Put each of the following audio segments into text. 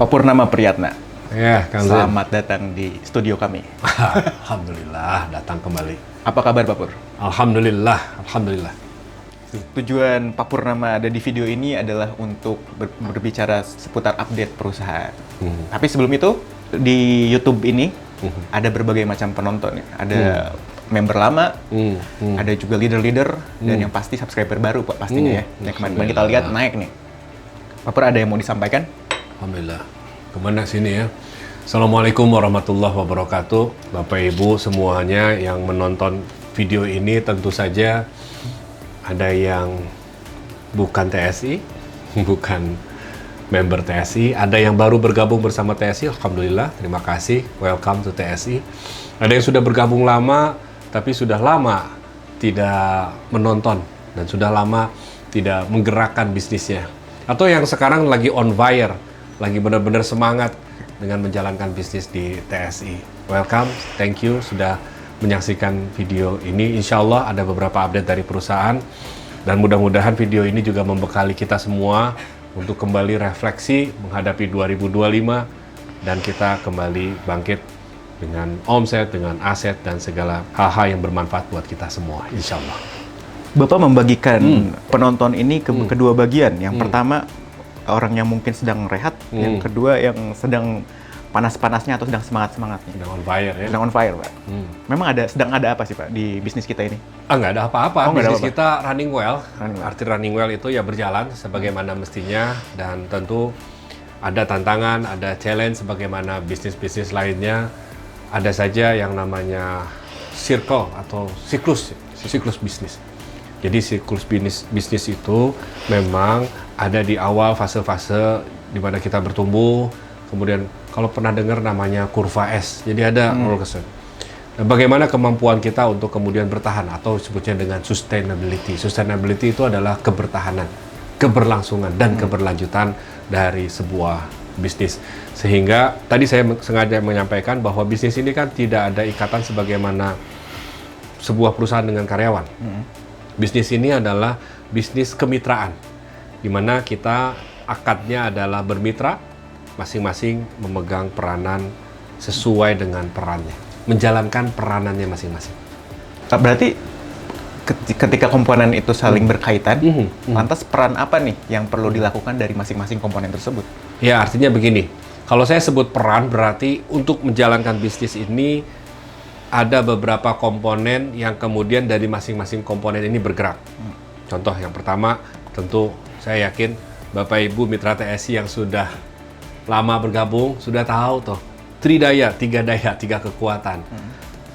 Pak Purnama Priyatna. Ya, Kang Zen. Selamat datang di studio kami. Alhamdulillah datang kembali. Apa kabar Pak Pur? Alhamdulillah. Tujuan Pak Purnama ada di video ini adalah untuk berbicara seputar update perusahaan. Tapi sebelum itu, di YouTube ini ada berbagai macam penonton. Ada member lama, ada juga leader-leader, dan yang pasti subscriber baru Pak pastinya ya. Yang kemarin kita lihat naik nih. Pak Pur ada yang mau disampaikan? Alhamdulillah. Kemana sini ya? Assalamualaikum warahmatullahi wabarakatuh. Bapak Ibu semuanya yang menonton video ini, tentu saja ada yang bukan TSI, bukan member TSI, ada yang baru bergabung bersama TSI. Alhamdulillah, terima kasih. Welcome to TSI. Ada yang sudah bergabung lama, tapi sudah lama tidak menonton dan sudah lama tidak menggerakkan bisnisnya. Atau yang sekarang lagi on fire, lagi benar-benar semangat dengan menjalankan bisnis di TSI. Welcome, thank you sudah menyaksikan video ini. Insya Allah ada beberapa update dari perusahaan dan mudah-mudahan video ini juga membekali kita semua untuk kembali refleksi menghadapi 2025 dan kita kembali bangkit dengan omset, dengan aset dan segala hal-hal yang bermanfaat buat kita semua. Insya Allah. Bapak membagikan penonton ini ke kedua bagian. Yang pertama, orang yang mungkin sedang rehat, yang kedua yang sedang panas-panasnya atau sedang semangat-semangatnya. Sedang on fire ya. Sedang on fire, Pak. Memang sedang ada apa sih, Pak, di bisnis kita ini? Nggak ada apa-apa. Oh, nggak ada bisnis apa-apa. kita running well. Running well. Arti running well itu ya berjalan sebagaimana mestinya dan tentu ada tantangan, ada challenge sebagaimana bisnis-bisnis lainnya. Ada saja yang namanya circle atau siklus bisnis. Jadi siklus bisnis itu memang ada di awal fase-fase di mana kita bertumbuh, kemudian kalau pernah dengar namanya kurva S, jadi ada roller coaster. Nah, bagaimana kemampuan kita untuk kemudian bertahan atau disebutnya dengan sustainability. Sustainability itu adalah kebertahanan, keberlangsungan dan keberlanjutan dari sebuah bisnis. Sehingga tadi saya sengaja menyampaikan bahwa bisnis ini kan tidak ada ikatan sebagaimana sebuah perusahaan dengan karyawan. Bisnis ini adalah bisnis kemitraan, di mana kita akadnya adalah bermitra, masing-masing memegang peranan sesuai dengan perannya, menjalankan peranannya masing-masing. Berarti ketika komponen itu saling berkaitan, lantas peran apa nih yang perlu dilakukan dari masing-masing komponen tersebut? Ya, artinya begini, kalau saya sebut peran berarti untuk menjalankan bisnis ini ada beberapa komponen yang kemudian dari masing-masing komponen ini bergerak. Contoh yang pertama, tentu saya yakin Bapak Ibu mitra TSI yang sudah lama bergabung sudah tahu tuh, tridaya, tiga daya, tiga kekuatan.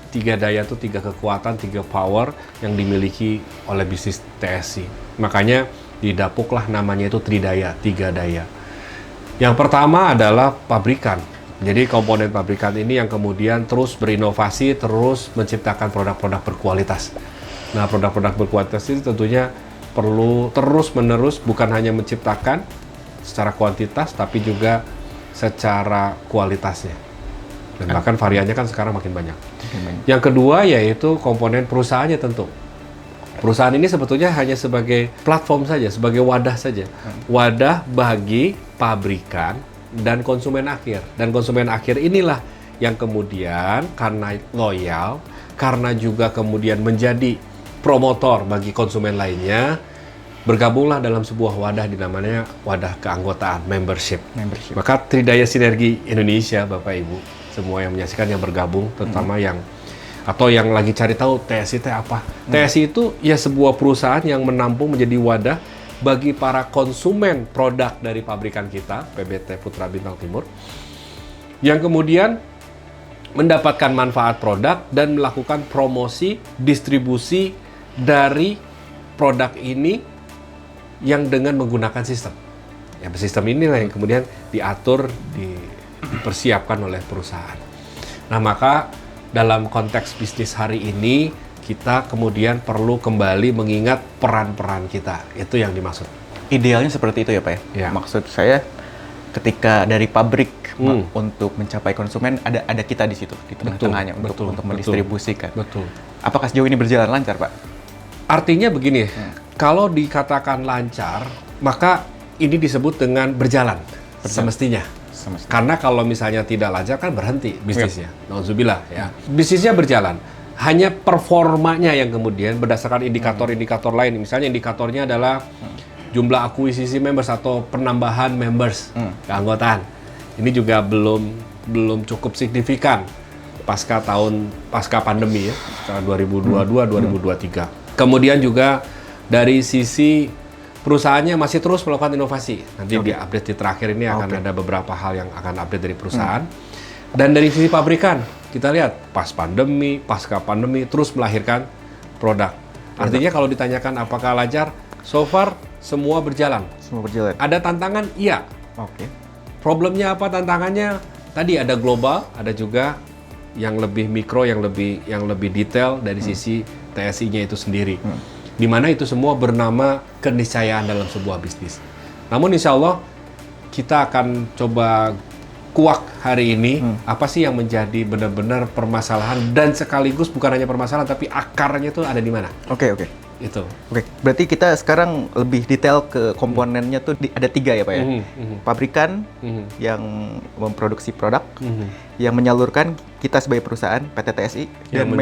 Tiga daya itu tiga kekuatan, tiga power yang dimiliki oleh bisnis TSI. Makanya didapuklah namanya itu tridaya, tiga daya. Yang pertama adalah pabrikan. Jadi komponen pabrikan ini yang kemudian terus berinovasi, terus menciptakan produk-produk berkualitas. Nah, produk-produk berkualitas itu tentunya perlu terus-menerus bukan hanya menciptakan secara kuantitas, tapi juga secara kualitasnya. Dan bahkan variannya kan sekarang makin banyak. Yang kedua yaitu komponen perusahaannya tentu. Perusahaan ini sebetulnya hanya sebagai platform saja, sebagai wadah saja. Wadah bagi pabrikan dan konsumen akhir. Dan konsumen akhir inilah yang kemudian karena loyal, karena juga kemudian menjadi promotor bagi konsumen lainnya, bergabunglah dalam sebuah wadah namanya wadah keanggotaan, membership. Maka Tridaya Sinergi Indonesia, Bapak Ibu, semua yang menyaksikan yang bergabung, terutama yang atau yang lagi cari tahu TSI itu apa. TSI itu ya sebuah perusahaan yang menampung menjadi wadah bagi para konsumen produk dari pabrikan kita, PBT Putra Bintang Timur, yang kemudian mendapatkan manfaat produk dan melakukan promosi, distribusi dari produk ini yang dengan menggunakan sistem. Ya, sistem inilah yang kemudian diatur, dipersiapkan oleh perusahaan. Nah, maka dalam konteks bisnis hari ini, kita kemudian perlu kembali mengingat peran-peran kita. Itu yang dimaksud. Idealnya seperti itu ya, Pak ya? Ya. Maksud saya, ketika dari pabrik untuk mencapai konsumen, ada kita di situ, di tengah-tengahnya untuk mendistribusikan. Betul. Apakah sejauh ini berjalan lancar, Pak? Artinya begini, kalau dikatakan lancar, maka ini disebut dengan berjalan. semestinya. Sama sekali. Karena kalau misalnya tidak lancar kan berhenti bisnisnya. Nauzubillah ya. Bisnisnya berjalan. Hanya performanya yang kemudian berdasarkan indikator-indikator lain. Misalnya indikatornya adalah jumlah akuisisi members atau penambahan members keanggotaan. Ini juga belum cukup signifikan pasca pandemi ya, 2022-2023. Kemudian juga dari sisi perusahaannya masih terus melakukan inovasi. Nanti di update di terakhir ini akan ada beberapa hal yang akan update dari perusahaan. Dan dari sisi pabrikan, kita lihat pasca pandemi terus melahirkan produk. Artinya kalau ditanyakan apakah lancar, so far semua berjalan. Semua berjalan. Ada tantangan? Iya. Oke. Problemnya apa tantangannya? Tadi ada global, ada juga yang lebih mikro, yang lebih detail dari sisi TSI-nya itu sendiri. Di mana itu semua bernama keniscayaan dalam sebuah bisnis. Namun insya Allah kita akan coba kuak hari ini apa sih yang menjadi benar-benar permasalahan dan sekaligus bukan hanya permasalahan tapi akarnya itu ada di mana? Oke. Itu. Oke, berarti kita sekarang lebih detail ke komponennya tuh ada 3 ya Pak ya? Pabrikan yang memproduksi produk, yang menyalurkan kita sebagai perusahaan PT TSI, yang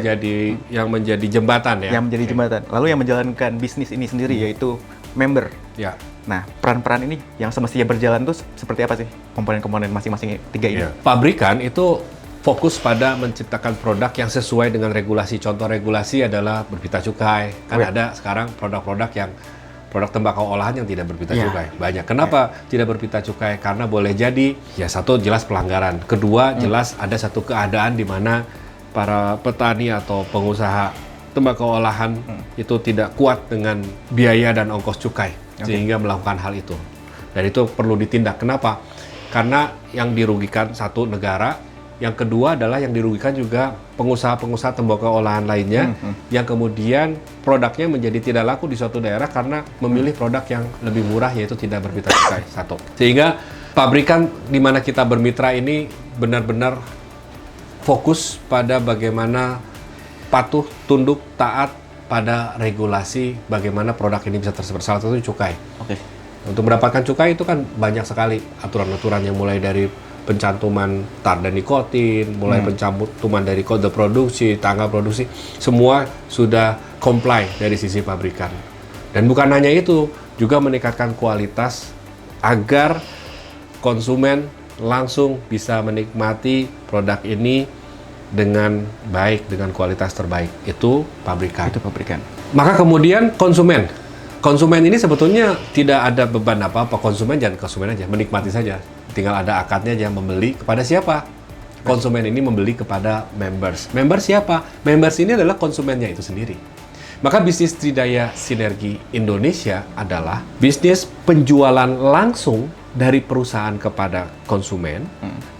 menjadi jembatan ya. Yang menjadi jembatan. Lalu yang menjalankan bisnis ini sendiri yaitu member. Ya. Nah, peran-peran ini yang semestinya berjalan tuh seperti apa sih komponen-komponen masing-masing 3 ini? Pabrikan itu fokus pada menciptakan produk yang sesuai dengan regulasi. Contoh regulasi adalah berpita cukai. Kan ada sekarang produk-produk yang produk tembakau olahan yang tidak berpita cukai. Banyak. Kenapa tidak berpita cukai? Karena boleh jadi, ya satu jelas pelanggaran. Kedua, jelas ada satu keadaan di mana para petani atau pengusaha tembakau olahan itu tidak kuat dengan biaya dan ongkos cukai. Sehingga melakukan hal itu. Dan itu perlu ditindak. Kenapa? Karena yang dirugikan satu negara, yang kedua adalah yang dirugikan juga pengusaha-pengusaha tembakau olahan lainnya yang kemudian produknya menjadi tidak laku di suatu daerah karena memilih produk yang lebih murah yaitu tidak berpita cukai. Satu. Sehingga pabrikan di mana kita bermitra ini benar-benar fokus pada bagaimana patuh, tunduk, taat pada regulasi bagaimana produk ini bisa tersebar. Salah satunya cukai. Untuk mendapatkan cukai itu kan banyak sekali aturan-aturan yang mulai dari pencantuman tar dan nikotin, mulai pencantuman dari kode produksi, tanggal produksi, semua sudah comply dari sisi pabrikan. Dan bukan hanya itu, juga meningkatkan kualitas agar konsumen langsung bisa menikmati produk ini dengan baik, dengan kualitas terbaik. Itu pabrikan. Maka kemudian konsumen ini sebetulnya tidak ada beban apa-apa. Konsumen jangan konsumen aja, menikmati saja. Tinggal ada akadnya aja membeli kepada siapa? Konsumen ini membeli kepada members. Members siapa? Members ini adalah konsumennya itu sendiri. Maka bisnis Tridaya Sinergi Indonesia adalah bisnis penjualan langsung dari perusahaan kepada konsumen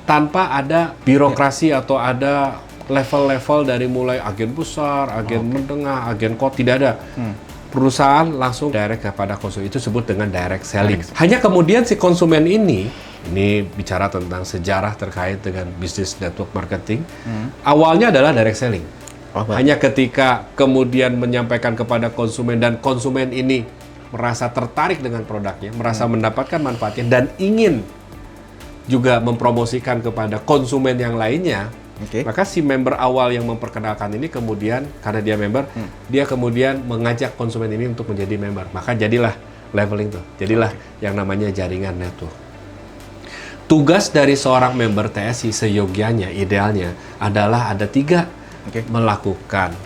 tanpa ada birokrasi atau ada level-level dari mulai agen besar, agen menengah, agen kota, tidak ada. Perusahaan langsung direct kepada konsumen, itu disebut dengan direct selling. Hanya kemudian si konsumen ini bicara tentang sejarah terkait dengan bisnis network marketing, awalnya adalah direct selling. Hanya ketika kemudian menyampaikan kepada konsumen dan konsumen ini merasa tertarik dengan produknya, merasa mendapatkan manfaatnya dan ingin juga mempromosikan kepada konsumen yang lainnya, maka si member awal yang memperkenalkan ini kemudian, karena dia member, dia kemudian mengajak konsumen ini untuk menjadi member. Maka jadilah leveling tuh, jadilah yang namanya jaringan network. Tugas dari seorang member TSI seyogianya, idealnya adalah ada 3. Melakukan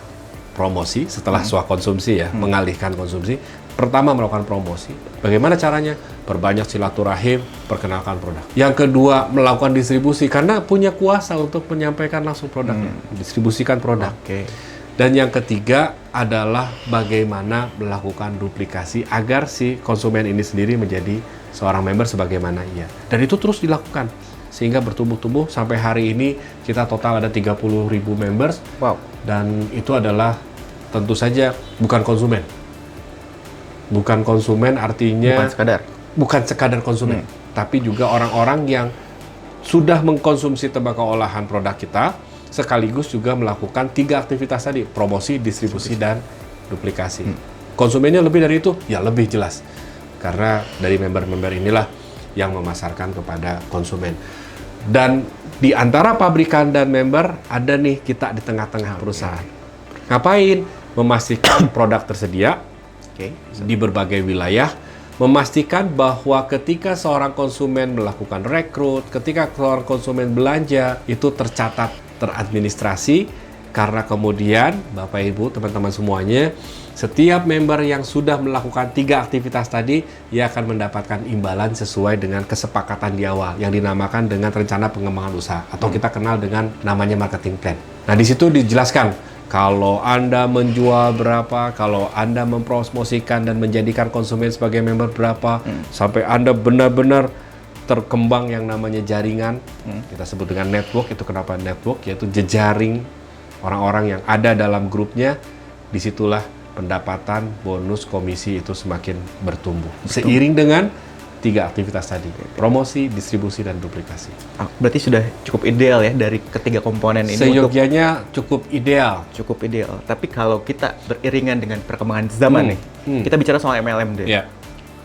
promosi setelah swakonsumsi ya, mengalihkan konsumsi. Pertama, melakukan promosi. Bagaimana caranya? Perbanyak silaturahim, perkenalkan produk. Yang kedua, melakukan distribusi karena punya kuasa untuk menyampaikan langsung produknya, distribusikan produk. Dan yang ketiga adalah bagaimana melakukan duplikasi agar si konsumen ini sendiri menjadi seorang member sebagaimana ia. Dan itu terus dilakukan sehingga bertumbuh-tumbuh sampai hari ini kita total ada 30.000 members. Dan itu adalah tentu saja bukan konsumen. Bukan konsumen artinya bukan sekadar konsumen, tapi juga orang-orang yang sudah mengkonsumsi tembakau olahan produk kita, sekaligus juga melakukan 3 aktivitas tadi, promosi, distribusi, dan duplikasi. Konsumennya lebih dari itu? Ya lebih jelas. Karena dari member-member inilah yang memasarkan kepada konsumen. Dan di antara pabrikan dan member, ada nih kita di tengah-tengah perusahaan. Ngapain? Memastikan produk tersedia di berbagai wilayah, memastikan bahwa ketika seorang konsumen melakukan rekrut, ketika seorang konsumen belanja, itu tercatat, teradministrasi, karena kemudian, Bapak Ibu, teman-teman semuanya, setiap member yang sudah melakukan 3 aktivitas tadi, ia akan mendapatkan imbalan sesuai dengan kesepakatan di awal yang dinamakan dengan rencana pengembangan usaha atau kita kenal dengan namanya marketing plan. Nah, di situ dijelaskan kalau Anda menjual berapa, kalau Anda mempromosikan dan menjadikan konsumen sebagai member berapa, sampai Anda benar-benar terkembang yang namanya jaringan, kita sebut dengan network. Itu kenapa network, yaitu jejaring orang-orang yang ada dalam grupnya. Disitulah pendapatan, bonus, komisi itu semakin bertumbuh. Seiring dengan 3 aktivitas tadi, promosi, distribusi, dan duplikasi. Berarti sudah cukup ideal ya dari ketiga komponen ini. Seyogyanya cukup ideal. Cukup ideal. Tapi kalau kita beriringan dengan perkembangan zaman nih, kita bicara soal MLM deh. Yeah.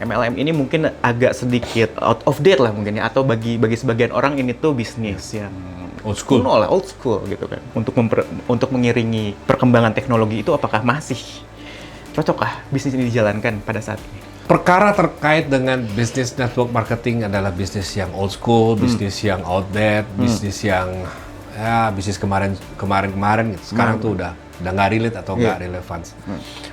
MLM ini mungkin agak sedikit out of date lah mungkin ya, atau bagi sebagian orang ini tuh bisnis yang Old school. kuno lah, old school gitu kan. Untuk mengiringi perkembangan teknologi itu apakah masih cocokkah bisnis ini dijalankan pada saat ini? Perkara terkait dengan bisnis network marketing adalah bisnis yang old school, bisnis yang outdated, bisnis yang bisnis kemarin gitu. Sekarang tuh udah nggak relate atau nggak relevan.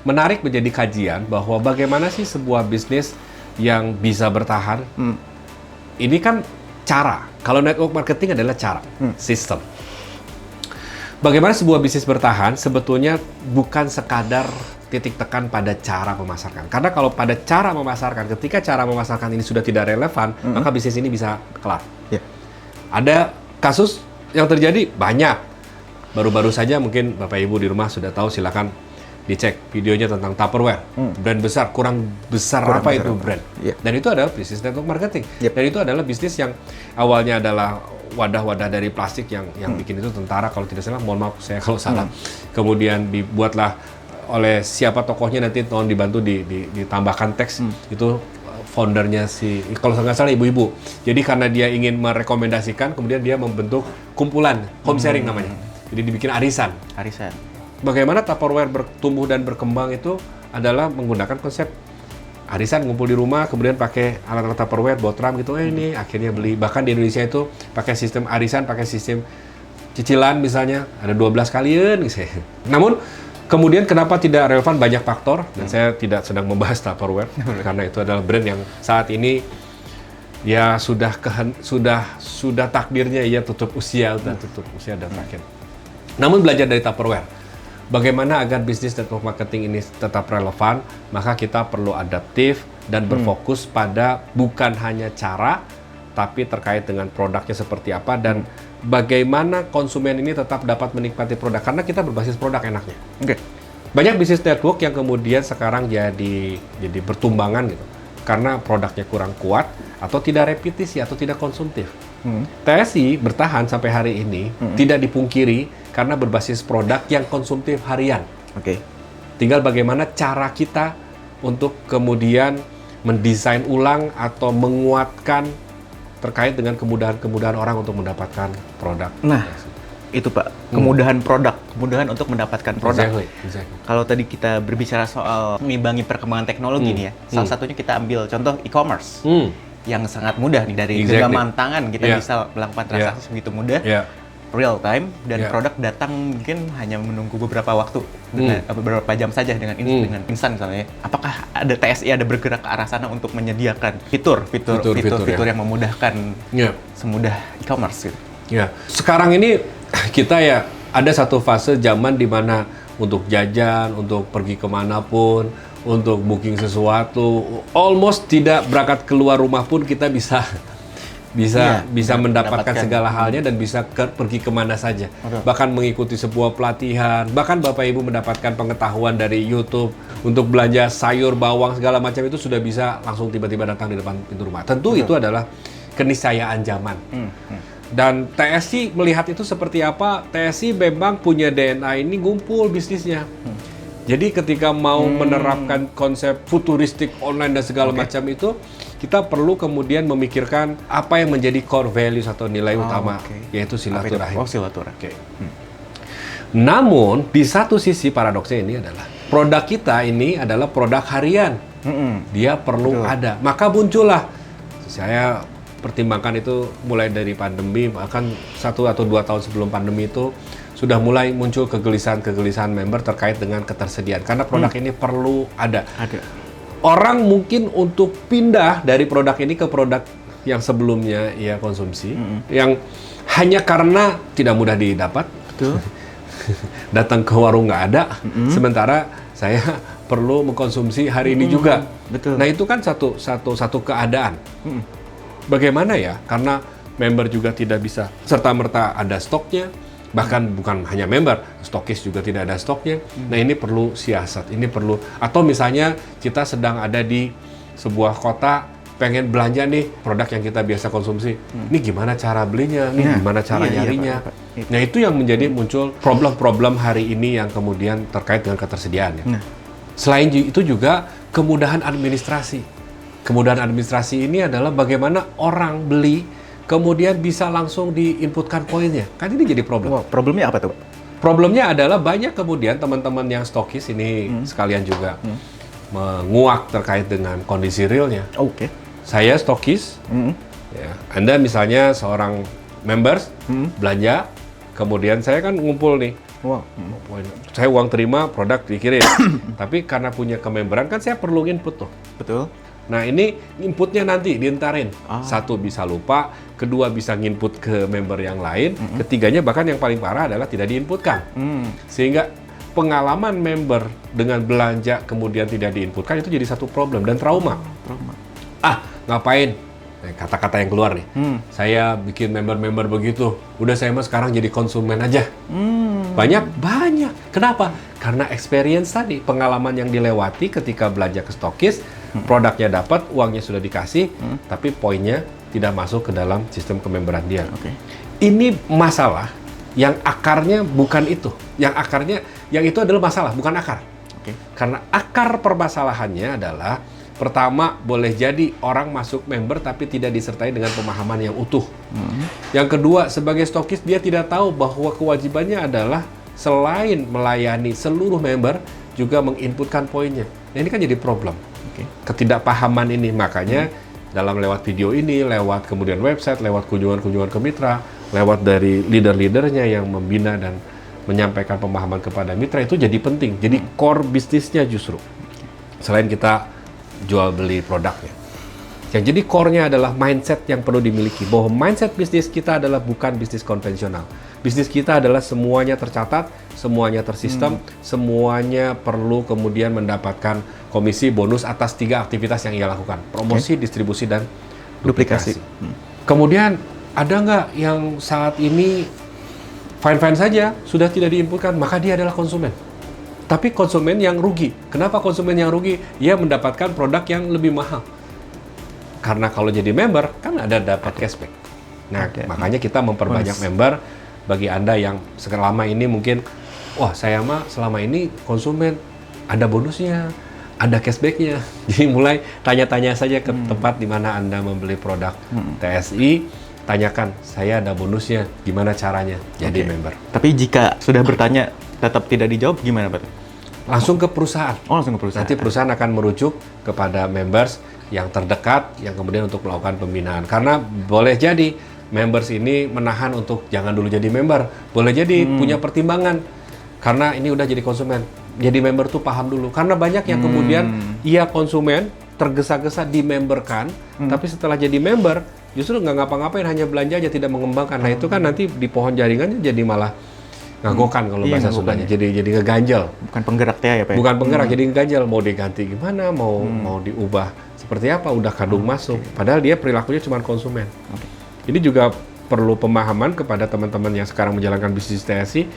Menarik menjadi kajian bahwa bagaimana sih sebuah bisnis yang bisa bertahan. Ini kan cara. Kalau network marketing adalah cara, sistem. Bagaimana sebuah bisnis bertahan sebetulnya bukan sekadar titik tekan pada cara memasarkan. Karena kalau pada cara memasarkan, ketika cara memasarkan ini sudah tidak relevan, maka bisnis ini bisa kelar. Ada kasus yang terjadi banyak. Baru-baru saja mungkin Bapak Ibu di rumah sudah tahu, silakan dicek videonya tentang Tupperware. Brand besar, kurang besar itu brand. Dan itu adalah bisnis network marketing. Dan itu adalah bisnis yang awalnya adalah wadah-wadah dari plastik yang bikin itu tentara kalau tidak salah, mohon maaf saya kalau salah. Kemudian dibuatlah oleh siapa tokohnya, nanti tolong dibantu ditambahkan teks. Itu foundernya kalau nggak salah ibu-ibu. Jadi karena dia ingin merekomendasikan, kemudian dia membentuk kumpulan, home sharing namanya. Jadi dibikin arisan. Bagaimana Tupperware bertumbuh dan berkembang itu adalah menggunakan konsep arisan, ngumpul di rumah, kemudian pakai alat-alat Tupperware, botram gitu, ini akhirnya beli. Bahkan di Indonesia itu pakai sistem arisan, pakai sistem cicilan misalnya, ada 12 kalian gitu. Namun, kemudian kenapa tidak relevan, banyak faktor, dan saya tidak sedang membahas Tupperware, karena itu adalah brand yang saat ini ya sudah takdirnya ya tutup usia dan berakhir. Namun belajar dari Tupperware, bagaimana agar bisnis network marketing ini tetap relevan, maka kita perlu adaptif dan berfokus pada bukan hanya cara, tapi terkait dengan produknya seperti apa dan bagaimana konsumen ini tetap dapat menikmati produk, karena kita berbasis produk enaknya. Banyak bisnis network yang kemudian sekarang jadi bertumbangan gitu, karena produknya kurang kuat atau tidak repetisi atau tidak konsumtif. TSI bertahan sampai hari ini tidak dipungkiri karena berbasis produk yang konsumtif harian. Tinggal bagaimana cara kita untuk kemudian mendesain ulang atau menguatkan terkait dengan kemudahan-kemudahan orang untuk mendapatkan produk. Nah, itu Pak, kemudahan produk, kemudahan untuk mendapatkan produk. Exactly. Kalau tadi kita berbicara soal mengimbangi perkembangan teknologi nih ya, salah satunya kita ambil contoh e-commerce yang sangat mudah nih, dari genggaman tangan kita bisa melakukan transaksi begitu mudah, real time, dan produk datang mungkin hanya menunggu beberapa waktu, beberapa jam saja dengan instan misalnya. Apakah ada TSI ada bergerak ke arah sana untuk menyediakan fitur yang memudahkan semudah e-commerce gitu? Sekarang ini kita ya ada satu fase zaman di mana untuk jajan, untuk pergi kemanapun, untuk booking sesuatu, almost tidak berangkat keluar rumah pun kita bisa mendapatkan segala halnya dan bisa pergi kemana saja. Bahkan mengikuti sebuah pelatihan, bahkan Bapak Ibu mendapatkan pengetahuan dari YouTube untuk belanja sayur, bawang, segala macam itu sudah bisa langsung tiba-tiba datang di depan pintu rumah. Tentu itu adalah keniscayaan zaman. Dan TSI melihat itu seperti apa? TSI memang punya DNA ini ngumpul bisnisnya. Jadi ketika mau menerapkan konsep futuristik online dan segala macam itu, kita perlu kemudian memikirkan apa yang menjadi core values atau nilai utama, yaitu silaturahim. Oh, silaturahim. Oke. Namun, di satu sisi paradoksnya ini adalah produk kita ini adalah produk harian. Dia perlu ada. Maka muncullah, saya pertimbangkan itu mulai dari pandemi, bahkan 1 atau 2 tahun sebelum pandemi itu sudah mulai muncul kegelisahan member terkait dengan ketersediaan. Karena produk ini perlu ada. Orang mungkin untuk pindah dari produk ini ke produk yang sebelumnya ia konsumsi, yang hanya karena tidak mudah didapat, datang ke warung nggak ada, sementara saya perlu mengkonsumsi hari ini juga. Nah itu kan satu keadaan. Bagaimana ya? Karena member juga tidak bisa serta-merta ada stoknya, bahkan bukan hanya member, stokis juga tidak ada stoknya. Nah ini perlu siasat, ini perlu. Atau misalnya kita sedang ada di sebuah kota, pengen belanja nih produk yang kita biasa konsumsi. Ini gimana cara belinya? Ini gimana cara nyarinya? Nah itu yang menjadi muncul problem-problem hari ini yang kemudian terkait dengan ketersediaan. Selain itu juga kemudahan administrasi. Kemudahan administrasi ini adalah bagaimana orang beli kemudian bisa langsung diinputkan poinnya. Kan ini jadi problem. Problemnya apa tuh? Problemnya adalah banyak kemudian teman-teman yang stokis ini sekalian juga menguak terkait dengan kondisi realnya. Saya stokis, ya. Anda misalnya seorang members belanja, kemudian saya kan ngumpul nih. Saya uang terima, produk dikirim. Tapi karena punya kememberan kan saya perlu input tuh. Betul. Nah ini inputnya nanti dientarin. Satu bisa lupa, kedua bisa nginput ke member yang lain, ketiganya bahkan yang paling parah adalah tidak diinputkan. Sehingga pengalaman member dengan belanja kemudian tidak diinputkan itu jadi satu problem dan trauma. Ngapain? Kata-kata yang keluar nih. Saya bikin member-member begitu. Udah saya mah sekarang jadi konsumen aja. Banyak. Kenapa? Karena experience tadi, pengalaman yang dilewati ketika belanja ke stokis, produknya dapat, uangnya sudah dikasih, tapi poinnya tidak masuk ke dalam sistem kememberan dia. Ini masalah yang akarnya bukan itu. Yang itu adalah masalah, bukan akar. Karena akar permasalahannya adalah pertama, boleh jadi orang masuk member tapi tidak disertai dengan pemahaman yang utuh. Yang kedua, sebagai stokis dia tidak tahu bahwa kewajibannya adalah selain melayani seluruh member, juga menginputkan poinnya. Nah, ini kan jadi problem. Ketidakpahaman ini, makanya dalam lewat video ini, lewat kemudian website, lewat kunjungan-kunjungan ke mitra, lewat dari leader-leadernya yang membina dan menyampaikan pemahaman kepada mitra, itu jadi penting. Jadi core bisnisnya justru. Selain kita jual beli produknya. Yang jadi core-nya adalah mindset yang perlu dimiliki. Bahwa mindset bisnis kita adalah bukan bisnis konvensional. Bisnis kita adalah semuanya tercatat, semuanya tersistem, semuanya perlu kemudian mendapatkan komisi bonus atas 3 aktivitas yang ia lakukan. Promosi, distribusi, dan duplikasi. Kemudian, ada nggak yang saat ini fine-fine saja, sudah tidak diinputkan, maka dia adalah konsumen. Tapi konsumen yang rugi. Kenapa konsumen yang rugi? Ia mendapatkan produk yang lebih mahal. Karena kalau jadi member, kan ada dapat cashback. Nah, makanya kita memperbanyak member. Bagi Anda yang selama ini mungkin, wah saya mah selama ini konsumen, ada bonusnya, ada cashbacknya. Jadi mulai tanya-tanya saja ke tempat di mana Anda membeli produk TSI, tanyakan, saya ada bonusnya, gimana caranya jadi member. Tapi jika sudah bertanya, tetap tidak dijawab, gimana Pak? Langsung ke perusahaan. Langsung ke perusahaan. Nanti perusahaan akan merujuk kepada members yang terdekat, yang kemudian untuk melakukan pembinaan. Karena boleh jadi members ini menahan untuk jangan dulu jadi member. Boleh jadi punya pertimbangan. Karena ini udah jadi konsumen. Jadi member tuh paham dulu. Karena banyak yang kemudian ia konsumen, tergesa-gesa di-memberkan, tapi setelah jadi member, justru nggak ngapa-ngapain, hanya belanja aja, tidak mengembangkan. Nah itu kan nanti di pohon jaringannya jadi malah ngagokan kalau bahasa Sundanya. Jadi ngeganjel. Bukan penggerak ya Pak? Bukan penggerak, jadi ngeganjel. Mau diganti gimana, mau diubah seperti apa, udah kadung masuk. Padahal dia perilakunya cuma konsumen. Ini juga perlu pemahaman kepada teman-teman yang sekarang menjalankan bisnis TSI.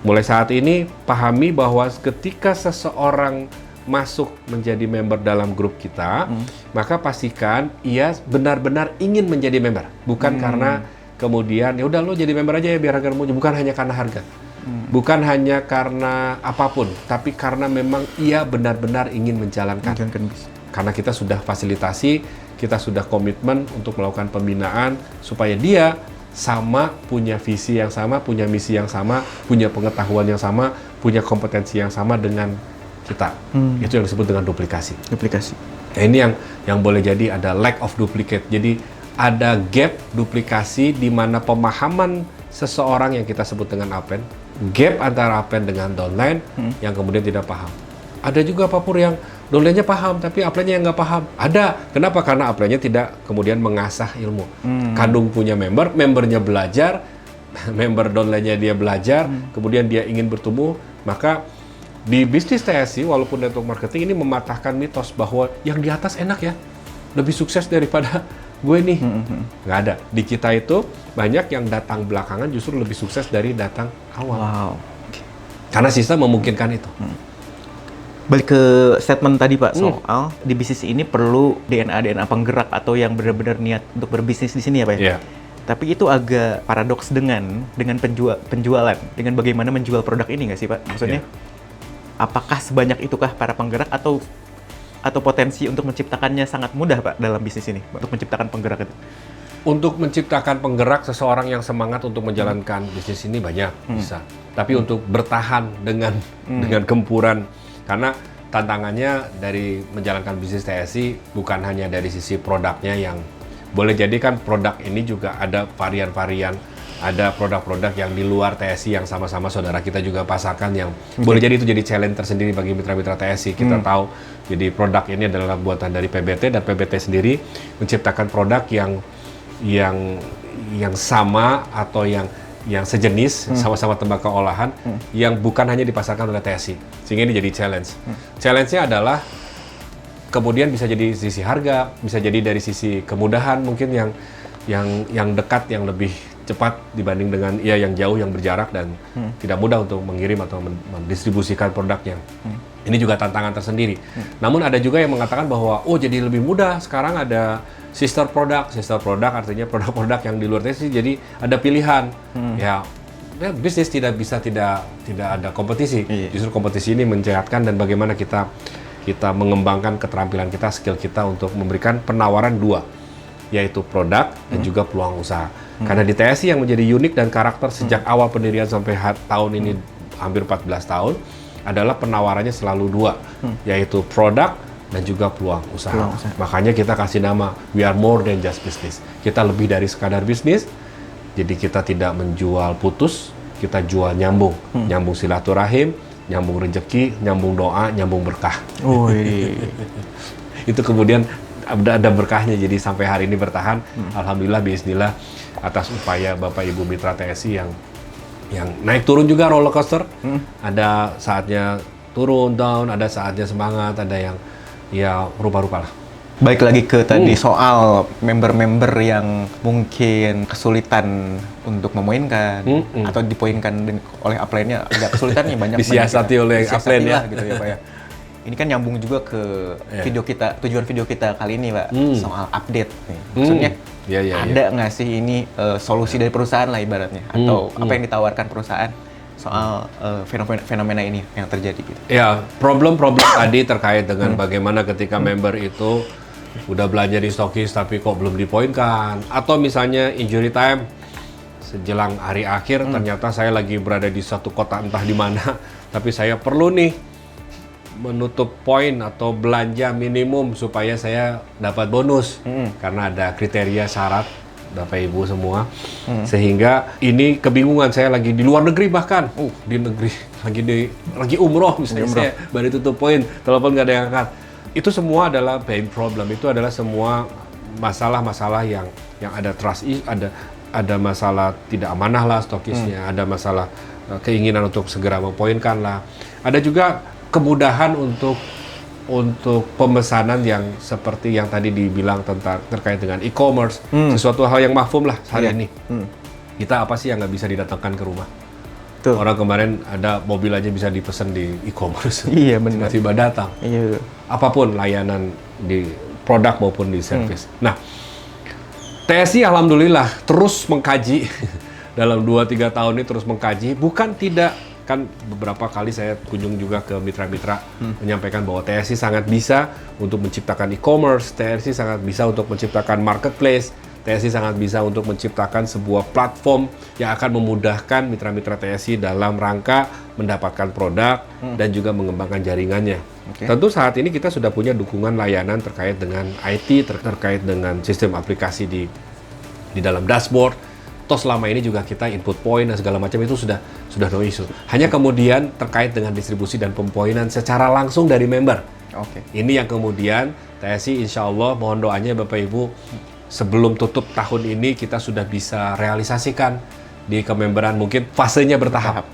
Mulai saat ini, pahami bahwa ketika seseorang masuk menjadi member dalam grup kita, maka pastikan ia benar-benar ingin menjadi member. Bukan karena kemudian, ya udah lo jadi member aja ya biar harga muncul. Bukan hanya karena harga. Bukan hanya karena apapun, tapi karena memang ia benar-benar ingin menjalankan. Karena kita sudah fasilitasi, kita sudah komitmen untuk melakukan pembinaan supaya dia sama, punya visi yang sama, punya misi yang sama, punya pengetahuan yang sama, punya kompetensi yang sama dengan kita. Itu yang disebut dengan duplikasi. Duplikasi. Nah, ini yang boleh jadi ada lack of duplicate. Jadi ada gap duplikasi di mana pemahaman seseorang yang kita sebut dengan upline, gap antara upline dengan downline yang kemudian tidak paham. Ada juga Papur yang downline-nya paham, tapi upline-nya yang nggak paham. Ada. Kenapa? Karena upline-nya tidak kemudian mengasah ilmu. Kadung punya member, membernya belajar, member downline-nya dia belajar, kemudian dia ingin bertumbuh, maka di bisnis TSI, walaupun network marketing ini mematahkan mitos bahwa yang di atas enak ya, lebih sukses daripada gue nih. Nggak ada. Di kita itu banyak yang datang belakangan justru lebih sukses dari datang awal. Wow. Karena sistem memungkinkan itu. Balik ke statement tadi Pak, soal di bisnis ini perlu DNA penggerak atau yang benar-benar niat untuk berbisnis di sini ya Pak ya? Iya. Tapi itu agak paradoks dengan penjualan, dengan bagaimana menjual produk ini nggak sih Pak? Maksudnya, apakah sebanyak itukah para penggerak atau potensi untuk menciptakannya sangat mudah Pak dalam bisnis ini, untuk menciptakan penggerak itu? Untuk menciptakan penggerak seseorang yang semangat untuk menjalankan bisnis ini banyak bisa. Tapi untuk bertahan dengan gempuran, karena tantangannya dari menjalankan bisnis TSI bukan hanya dari sisi produknya yang boleh jadi kan produk ini juga ada varian-varian, ada produk-produk yang di luar TSI yang sama-sama saudara kita juga pasarkan yang boleh jadi itu jadi challenge tersendiri bagi mitra-mitra TSI. Kita tahu jadi produk ini adalah buatan dari PBT dan PBT sendiri menciptakan produk yang sama atau yang sejenis sama-sama tembakau olahan yang bukan hanya dipasarkan oleh TSI, sehingga ini jadi challenge. Challenge-nya adalah kemudian bisa jadi sisi harga, bisa jadi dari sisi kemudahan mungkin yang dekat, yang lebih cepat dibanding dengan yang jauh, yang berjarak dan tidak mudah untuk mengirim atau mendistribusikan produknya. Ini juga tantangan tersendiri. Namun ada juga yang mengatakan bahwa jadi lebih mudah sekarang ada sister product artinya produk-produk yang di luar TSI, jadi ada pilihan. Ya bisnis tidak ada kompetisi. Justru kompetisi ini menyehatkan dan bagaimana kita mengembangkan keterampilan kita, skill kita untuk memberikan penawaran dua, yaitu produk dan juga peluang usaha. Karena di TSI yang menjadi unik dan karakter sejak awal pendirian sampai tahun ini hampir 14 tahun adalah penawarannya selalu dua, yaitu produk dan juga peluang usaha. Makanya kita kasih nama we are more than just business. Kita lebih dari sekadar bisnis. Jadi kita tidak menjual putus, kita jual nyambung. Nyambung silaturahim, nyambung rezeki, nyambung doa, nyambung berkah. Itu kemudian ada berkahnya, jadi sampai hari ini bertahan. Alhamdulillah, bismillah, atas upaya Bapak Ibu Mitra TSI yang naik turun juga roller coaster. Ada saatnya turun, down, ada saatnya semangat, ada yang rupa-rupa lah. Baik lagi ke tadi soal member-member yang mungkin kesulitan untuk memoinkan atau dipoinkan oleh upline-nya agak kesulitan nih, banyak disiasati oleh upline-nya gitu ya Pak ya. Ini kan nyambung juga ke video kita, tujuan video kita kali ini Pak, soal update nih. Maksudnya ada nggak sih ini solusi dari perusahaan lah ibaratnya, atau apa yang ditawarkan perusahaan soal fenomena ini yang terjadi gitu. Ya, problem-problem tadi terkait dengan bagaimana ketika member itu udah belanja di Stokis tapi kok belum dipoinkan, atau misalnya injury time sejelang hari akhir ternyata saya lagi berada di satu kota entah di mana tapi saya perlu nih menutup poin atau belanja minimum supaya saya dapat bonus karena ada kriteria syarat Bapak Ibu semua, sehingga ini kebingungan, saya lagi di luar negeri bahkan di negeri lagi umroh misalnya, saya baru tutup poin, telepon nggak ada yang angkat. Itu semua adalah pain problem, itu adalah semua masalah-masalah yang ada trust, ada masalah tidak amanah lah stokisnya, ada masalah keinginan untuk segera mempoinkan lah, ada juga kemudahan untuk pemesanan yang seperti yang tadi dibilang terkait dengan e-commerce, sesuatu hal yang mafhum lah hari ini. Kita apa sih yang nggak bisa didatangkan ke rumah? Tuh. Orang kemarin ada mobil aja bisa dipesan di e-commerce. Iya benar. Tiba-tiba datang. Iya. Apapun layanan di produk maupun di service. Nah, TSI alhamdulillah terus mengkaji dalam 2-3 tahun ini terus mengkaji, bukan tidak kan beberapa kali saya kunjung juga ke mitra-mitra menyampaikan bahwa TSI sangat bisa untuk menciptakan e-commerce, TSI sangat bisa untuk menciptakan marketplace, TSI sangat bisa untuk menciptakan sebuah platform yang akan memudahkan mitra-mitra TSI dalam rangka mendapatkan produk dan juga mengembangkan jaringannya. Tentu saat ini kita sudah punya dukungan layanan terkait dengan IT, terkait dengan sistem aplikasi di dalam dashboard. Toh selama ini juga kita input point dan segala macam itu sudah no issue. Hanya kemudian terkait dengan distribusi dan pempoinan secara langsung dari member. Ini yang kemudian TSI insya Allah mohon doanya Bapak Ibu sebelum tutup tahun ini kita sudah bisa realisasikan di kememberan, mungkin fasenya bertahap.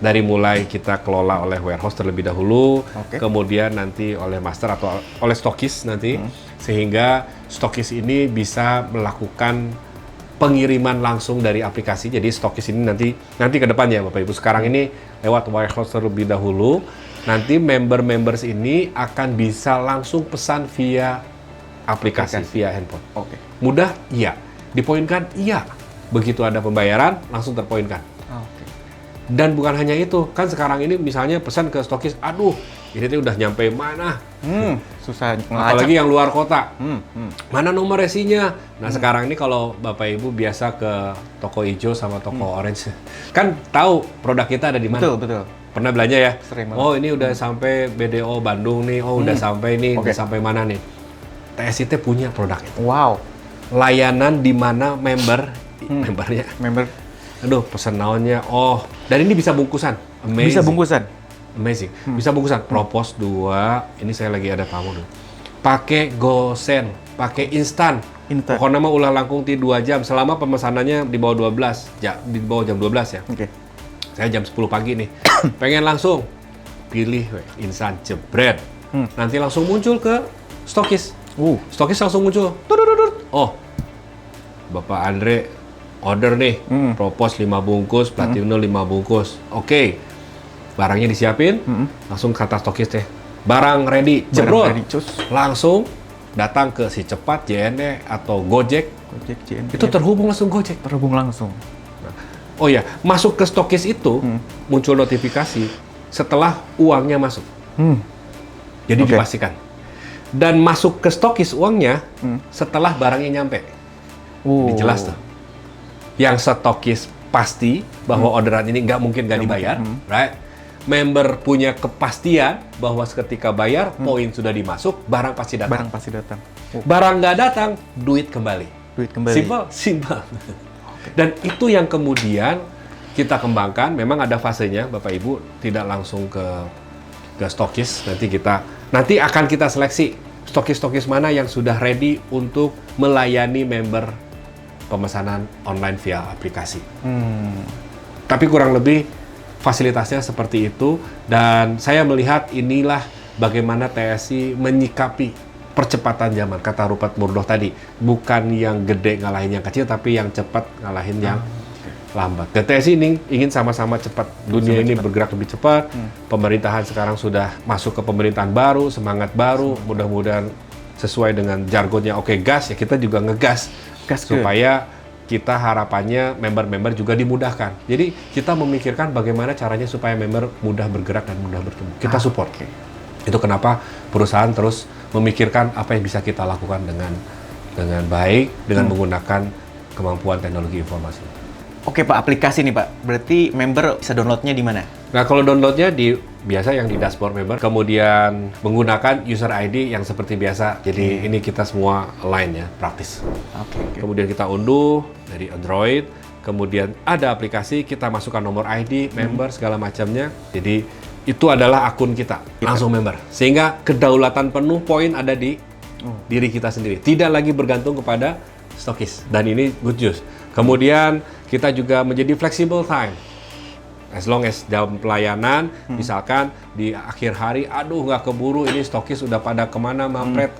Dari mulai kita kelola oleh warehouse terlebih dahulu, kemudian nanti oleh master atau oleh stokis nanti, sehingga stokis ini bisa melakukan pengiriman langsung dari aplikasi. Jadi stokis ini nanti ke depannya Bapak Ibu. Sekarang ini lewat warehouse terlebih dahulu. Nanti members ini akan bisa langsung pesan via aplikasi. Via handphone. Mudah? Iya. Dipoinkan? Iya. Begitu ada pembayaran, langsung terpoinkan. Dan bukan hanya itu, kan sekarang ini misalnya pesan ke stokis, aduh, ini tuh udah nyampe mana? Susah Apalagi yang luar kota. Mana nomor resinya? Nah, sekarang ini kalau Bapak Ibu biasa ke toko hijau sama toko orange, kan tahu produk kita ada di mana? Betul. Pernah belanja ya? Sering banget. Oh, ini udah sampai BDO Bandung nih. Oh, udah sampai nih, udah sampai mana nih? TSI punya produk itu. Wow. Layanan di mana membernya. Aduh, pesen naonnya. Oh, dan ini bisa bungkusan. Amazing. Bisa bungkusan. Amazing. Bisa bungkusan. Propos 2. Ini saya lagi ada tamu dulu. Pakai GoSend, pakai instan. Pokoknya mah ulah langkung 2 jam selama pemesanannya di bawah 12. Di bawah jam 12 ya. Saya jam 10 pagi nih. Pengen langsung pilih instan jebret. Nanti langsung muncul ke stokis. Stokis langsung muncul. Oh. Bapak Andre order nih, propos 5 bungkus, platinum 5 bungkus. Oke. Barangnya disiapin, langsung kata stokis teh. Barang ready, jebrot. Langsung datang ke si Cepat, JNE atau Gojek. JNE. Itu terhubung langsung Gojek. Nah, oh ya, masuk ke stokis itu muncul notifikasi setelah uangnya masuk. Jadi dipastikan. Dan masuk ke stokis uangnya setelah barangnya nyampe. Jelas tuh. Yang stokis pasti bahwa orderan ini nggak mungkin nggak dibayar, right? Member punya kepastian bahwa ketika bayar, poin sudah dimasuk, barang pasti datang. Barang nggak datang, duit kembali. Simple. Dan itu yang kemudian kita kembangkan. Memang ada fasenya, Bapak Ibu, tidak langsung ke stokis. Nanti akan kita seleksi stokis-stokis mana yang sudah ready untuk melayani member pemesanan online via aplikasi. Tapi kurang lebih fasilitasnya seperti itu, dan saya melihat inilah bagaimana TSI menyikapi percepatan zaman. Kata Rupert Murdoch tadi, bukan yang gede ngalahin yang kecil, tapi yang cepat ngalahin yang lambat. Dan TSI ini ingin sama-sama cepat. Dunia ini bergerak lebih cepat. Pemerintahan sekarang sudah masuk ke pemerintahan baru, semangat baru. Mudah-mudahan sesuai dengan jargonnya gas, ya kita juga ngegas. Supaya kita harapannya member-member juga dimudahkan. Jadi kita memikirkan bagaimana caranya supaya member mudah bergerak dan mudah bertumbuh. Kita support. Itu kenapa perusahaan terus memikirkan apa yang bisa kita lakukan dengan baik, dengan menggunakan kemampuan teknologi informasi. Oke Pak, aplikasi nih Pak. Berarti member bisa downloadnya di mana? Nah, kalau downloadnya biasa yang di dashboard member, kemudian menggunakan user ID yang seperti biasa. Jadi ini kita semua align ya, praktis. Kemudian kita unduh dari Android, kemudian ada aplikasi, kita masukkan nomor ID, member, segala macamnya. Jadi itu adalah akun kita, langsung member. Sehingga kedaulatan penuh poin ada di diri kita sendiri. Tidak lagi bergantung kepada stokis. Dan ini good news. Kemudian kita juga menjadi flexible time. As long as dalam pelayanan, misalkan di akhir hari, aduh nggak keburu, ini stokis udah pada kemana, mampret.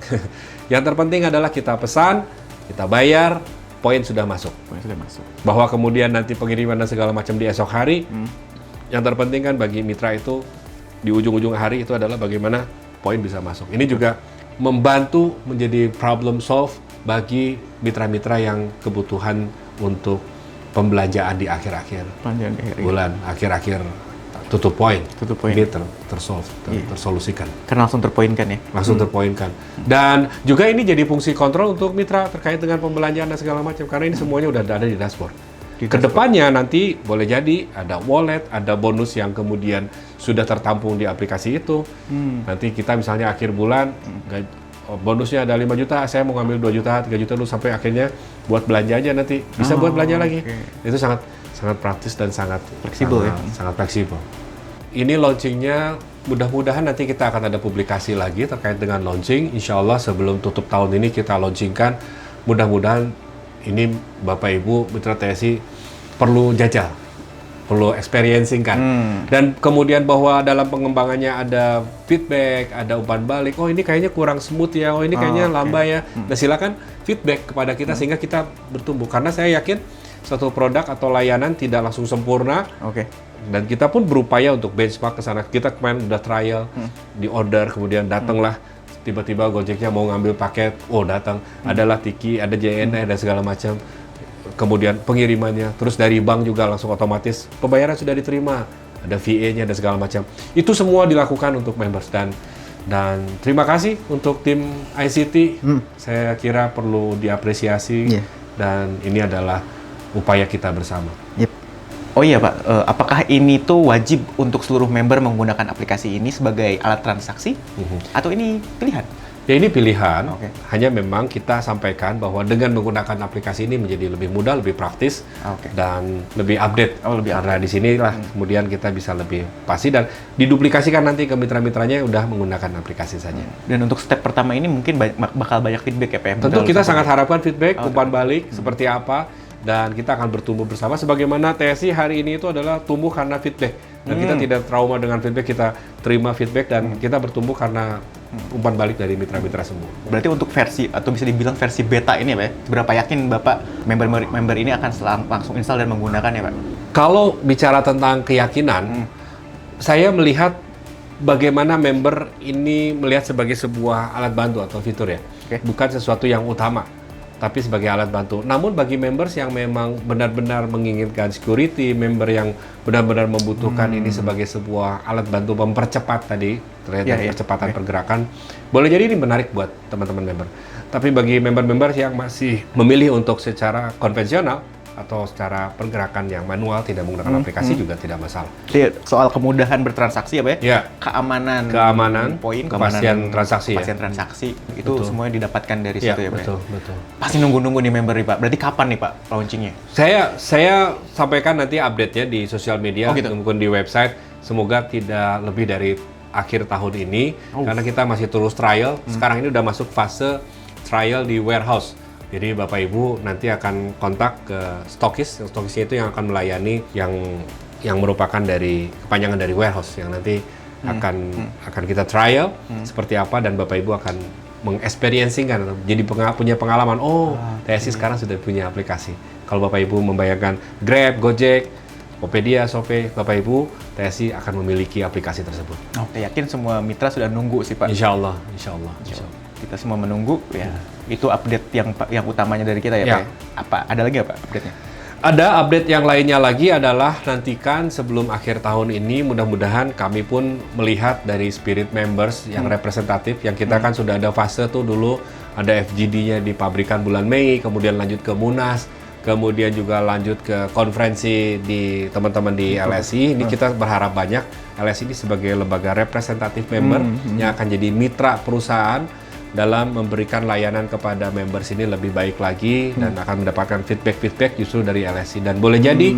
Yang terpenting adalah kita pesan, kita bayar, poin sudah masuk. Bahwa kemudian nanti pengiriman dan segala macam di esok hari, yang terpenting kan bagi mitra itu, di ujung-ujung hari itu adalah bagaimana poin bisa masuk. Ini juga membantu menjadi problem solve bagi mitra-mitra yang kebutuhan untuk pembelanjaan di akhir-akhir bulan, akhir-akhir tutup poin. Ini tersolusikan. Karena langsung terpoinkan ya. Langsung terpoinkan. Dan juga ini jadi fungsi kontrol untuk mitra terkait dengan pembelanjaan dan segala macam, karena ini semuanya udah ada di dashboard. Kedepannya nanti boleh jadi ada wallet, ada bonus yang kemudian sudah tertampung di aplikasi itu. Nanti kita misalnya akhir bulan bonusnya ada 5 juta, saya mau ngambil 2 juta, 3 juta dulu sampai akhirnya buat belanja aja nanti. Bisa buat belanja lagi. Itu sangat praktis dan sangat fleksibel ya. Sangat fleksibel. Ini launchingnya mudah-mudahan nanti kita akan ada publikasi lagi terkait dengan launching. Insya Allah sebelum tutup tahun ini kita launchingkan. Mudah-mudahan ini Bapak Ibu Mitra TSI perlu jajal, perlu experiencing kan. Dan kemudian bahwa dalam pengembangannya ada feedback, ada umpan balik. Oh ini kayaknya kurang smooth ya, oh ini kayaknya lambai ya. Nah silakan feedback kepada kita sehingga kita bertumbuh. Karena saya yakin suatu produk atau layanan tidak langsung sempurna. Dan kita pun berupaya untuk benchmark ke sana. Kita kemarin udah trial, di order, kemudian datanglah tiba-tiba Gojeknya mau ngambil paket, oh datang, adalah Tiki, ada JNE dan segala macam. Kemudian pengirimannya, terus dari bank juga langsung otomatis pembayaran sudah diterima, ada VA-nya dan segala macam. Itu semua dilakukan untuk members dan terima kasih untuk tim ICT. Saya kira perlu diapresiasi dan ini adalah upaya kita bersama. Oh iya Pak, apakah ini tuh wajib untuk seluruh member menggunakan aplikasi ini sebagai alat transaksi? Atau ini pilihan? Ya ini pilihan, hanya memang kita sampaikan bahwa dengan menggunakan aplikasi ini menjadi lebih mudah, lebih praktis, dan lebih update. Karena di sinilah kemudian kita bisa lebih pasti dan diduplikasikan nanti ke mitra-mitranya yang udah menggunakan aplikasi saja. Dan untuk step pertama ini mungkin bakal banyak feedback ya Pak? Tentu kita sangat harapkan feedback, umpan balik, seperti apa. Dan kita akan bertumbuh bersama sebagaimana TSI hari ini itu adalah tumbuh karena feedback dan kita tidak trauma dengan feedback, kita terima feedback dan kita bertumbuh karena umpan balik dari mitra-mitra semua. Berarti untuk versi atau bisa dibilang versi beta ini ya Pak, seberapa yakin Bapak member ini akan langsung install dan menggunakan ya Pak? Kalau bicara tentang keyakinan, saya melihat bagaimana member ini melihat sebagai sebuah alat bantu atau fitur ya, bukan sesuatu yang utama, tapi sebagai alat bantu. Namun bagi members yang memang benar-benar menginginkan security, member yang benar-benar membutuhkan ini sebagai sebuah alat bantu mempercepat tadi, percepatan pergerakan, boleh jadi ini menarik buat teman-teman member. Tapi bagi member-member yang masih memilih untuk secara konvensional atau secara pergerakan yang manual tidak menggunakan aplikasi juga tidak masalah. Jadi soal kemudahan bertransaksi ya Pak ya? Keamanan poin, kepastian transaksi itu semuanya didapatkan dari situ ya Pak. Betul. Pasti nunggu-nunggu nih member nih Pak. Berarti kapan nih Pak launchingnya? Saya sampaikan nanti update-nya di sosial media maupun di website. Semoga tidak lebih dari akhir tahun ini karena kita masih terus trial. Sekarang ini udah masuk fase trial di warehouse. Jadi Bapak Ibu nanti akan kontak ke stokisnya itu yang akan melayani yang merupakan dari kepanjangan dari warehouse yang nanti akan kita trial seperti apa dan Bapak Ibu akan mengexperiencingkan, jadi punya pengalaman. TSI sekarang sudah punya aplikasi. Kalau Bapak Ibu membayangkan Grab, Gojek, Tokopedia, Shopee, Bapak Ibu TSI akan memiliki aplikasi tersebut. Yakin semua mitra sudah nunggu sih Pak. Insya Allah. Kita semua menunggu ya. Itu update yang utamanya dari kita ya Pak. Apa ada lagi apa update-nya? Ada update yang lainnya lagi adalah nantikan sebelum akhir tahun ini mudah-mudahan kami pun melihat dari spirit members yang representatif yang kita kan sudah ada fase tuh dulu ada FGD-nya di pabrikan bulan Mei, kemudian lanjut ke Munas, kemudian juga lanjut ke konferensi di teman-teman di LSI. Ini kita berharap banyak LSI ini sebagai lembaga representatif member yang akan jadi mitra perusahaan dalam memberikan layanan kepada members ini lebih baik lagi dan akan mendapatkan feedback justru dari LSI. Dan boleh jadi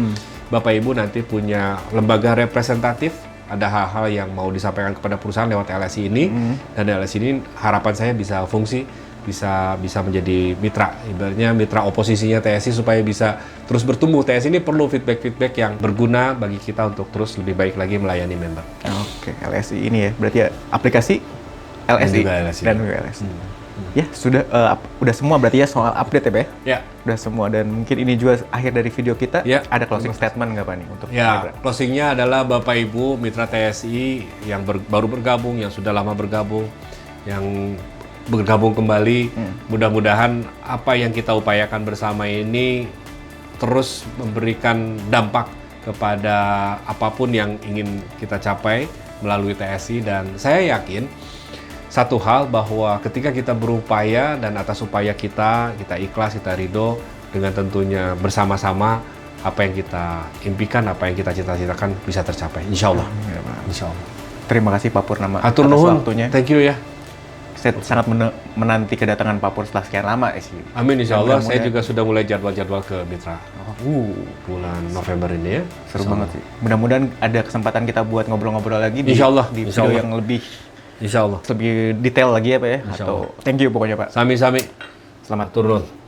Bapak Ibu nanti punya lembaga representatif, ada hal-hal yang mau disampaikan kepada perusahaan lewat LSI ini dan LSI ini harapan saya bisa fungsi, bisa menjadi mitra, ibaratnya mitra oposisinya TSI supaya bisa terus bertumbuh. TSI ini perlu feedback yang berguna bagi kita untuk terus lebih baik lagi melayani member. LSI ini ya, berarti ya aplikasi LSI dan juga LSI. Ya, udah semua berarti ya soal update ya Pak ya? Udah semua dan mungkin ini juga akhir dari video kita. Ada closing statement nggak Pak nih untuk closingnya adalah Bapak Ibu mitra TSI yang baru bergabung, yang sudah lama bergabung, yang bergabung kembali. Mudah-mudahan apa yang kita upayakan bersama ini terus memberikan dampak kepada apapun yang ingin kita capai melalui TSI, dan saya yakin satu hal bahwa ketika kita berupaya dan atas upaya kita ikhlas, kita ridho, dengan tentunya bersama-sama apa yang kita impikan, apa yang kita cita-citakan bisa tercapai. Insya Allah. Insya Allah. Terima kasih Pak Purnama Atur atas nuhun. waktunya. Thank you ya. Saya sangat menanti kedatangan Pak Pur setelah sekian lama sih. Amin, insya Allah. Saya Mudah-mudahan. juga sudah mulai jadwal-jadwal ke Mitra. Bulan November ini ya. Seru banget sih. Mudah-mudahan ada kesempatan kita buat ngobrol-ngobrol lagi Insya Allah, di insya video Allah. yang lebih Insya Allah. detail lagi ya Pak ya. Insya Atau thank you pokoknya Pak. Sami-sami. Selamat turun.